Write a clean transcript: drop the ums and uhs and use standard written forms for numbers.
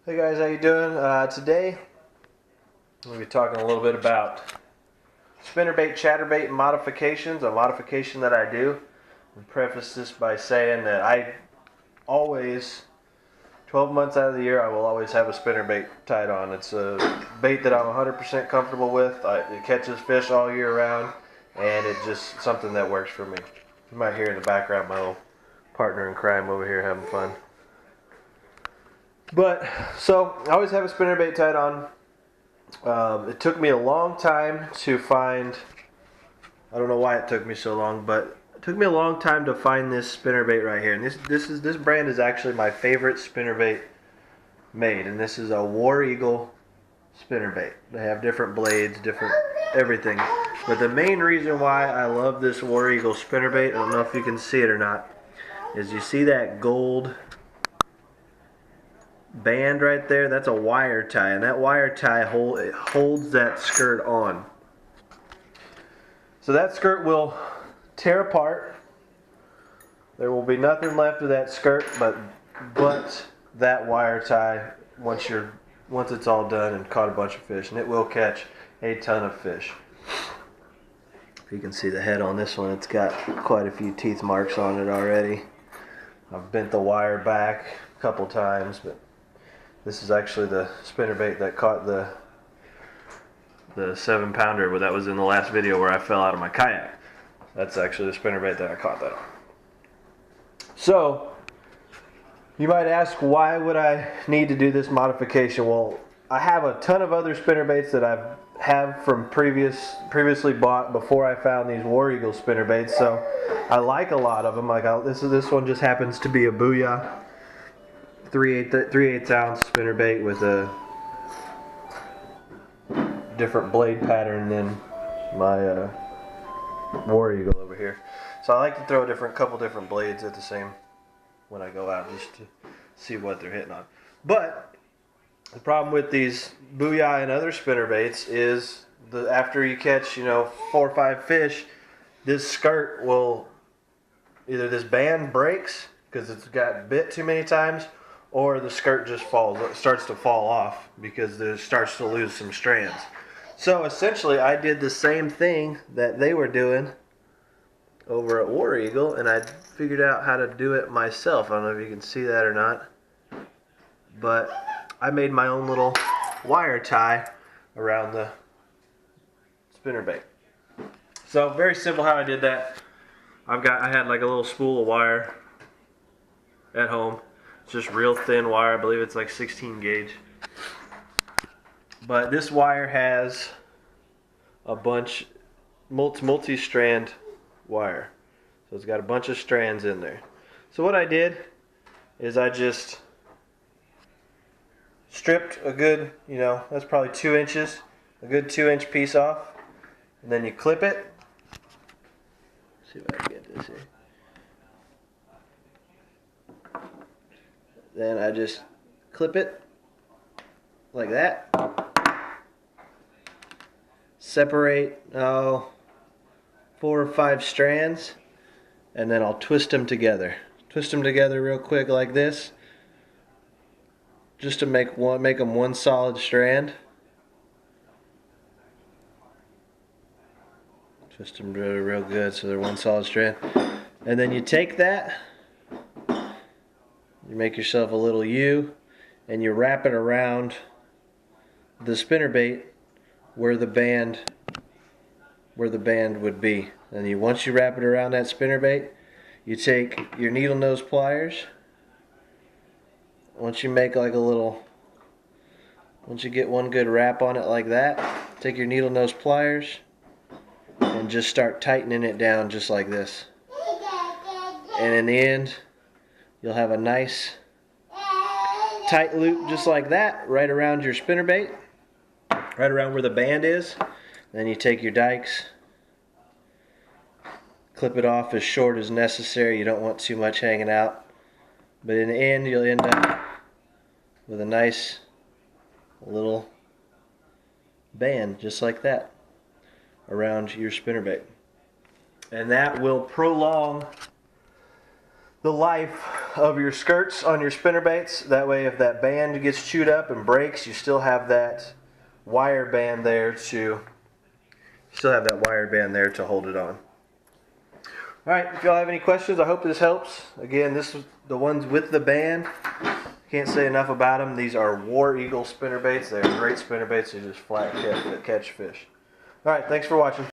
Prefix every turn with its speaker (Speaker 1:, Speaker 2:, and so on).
Speaker 1: Hey guys, how you doing? Today I'm going to be talking a little bit about spinnerbait chatterbait modifications, a modification that I do. And preface this by saying that I always, 12 months out of the year, I will always have a spinnerbait tied on. It's a bait that I'm 100% comfortable with. It catches fish all year round, and it's just something that works for me. You might hear in the background my little partner in crime over here having fun. So I always have a spinnerbait tied on. It took me a long time to find, I don't know why it took me so long, but it took me a long time to find this spinnerbait right here. And this brand is actually my favorite spinnerbait made, and this is a War Eagle spinnerbait. They have different blades, different everything. But the main reason why I love this War Eagle spinnerbait, I don't know if you can see it or not, is you see that gold band right there? That's a wire tie, and that wire tie holds that skirt on. So that skirt will tear apart. There will be nothing left of that skirt but that wire tie once it's all done and caught a bunch of fish, and it will catch a ton of fish. If you can see the head on this one, it's got quite a few teeth marks on it already. I've bent the wire back a couple times, but this is actually the spinnerbait that caught the 7-pounder, but that was in the last video where I fell out of my kayak. That's actually the spinnerbait that I caught that on. So, you might ask, why would I need to do this modification? Well, I have a ton of other spinnerbaits that I have from previously bought before I found these War Eagle spinnerbaits, so I like a lot of them. This one just happens to be a Booyah 3/8 ounce spinnerbait with a different blade pattern than my War Eagle over here. So I like to throw a couple different blades at the same when I go out, just to see what they're hitting on. But the problem with these Booyah and other spinnerbaits is after you catch 4 or 5 fish, this skirt will either this band breaks because it's got bit too many times, or the skirt just starts to fall off because it starts to lose some strands. So essentially I did the same thing that they were doing over at War Eagle, and I figured out how to do it myself. I don't know if you can see that or not, but I made my own little wire tie around the spinnerbait. So very simple how I did that. I had like a little spool of wire at home. It's just real thin wire. I believe it's like 16 gauge. But this wire has a bunch, multi-strand wire. So it's got a bunch of strands in there. So what I did is I just stripped a good, that's probably 2 inches, a good 2-inch piece off. And then you clip it. Let's see if I can get this here. Then I just clip it like that. Separate 4 or 5 strands, and then I'll twist them together. Twist them together real quick like this, just to make them one solid strand. Twist them real good so they're one solid strand. And then you take that, you make yourself a little U, and you wrap it around the spinnerbait where the band would be. And once you wrap it around that spinnerbait, you take your needle nose pliers. Once you get one good wrap on it like that, take your needle nose pliers and just start tightening it down just like this. And in the end, you'll have a nice tight loop just like that right around your spinnerbait, right around where the band is. Then you take your dikes, clip it off as short as necessary. You don't want too much hanging out. But in the end, you'll end up with a nice little band just like that around your spinnerbait. And that will prolong the life of your skirts on your spinnerbaits. That way if that band gets chewed up and breaks, you still have that wire band there to hold it on. Alright, if y'all have any questions, I hope this helps. Again, this is the ones with the band. Can't say enough about them. These are War Eagle spinnerbaits. They're great spinnerbaits. They just flat catch fish. Alright, thanks for watching.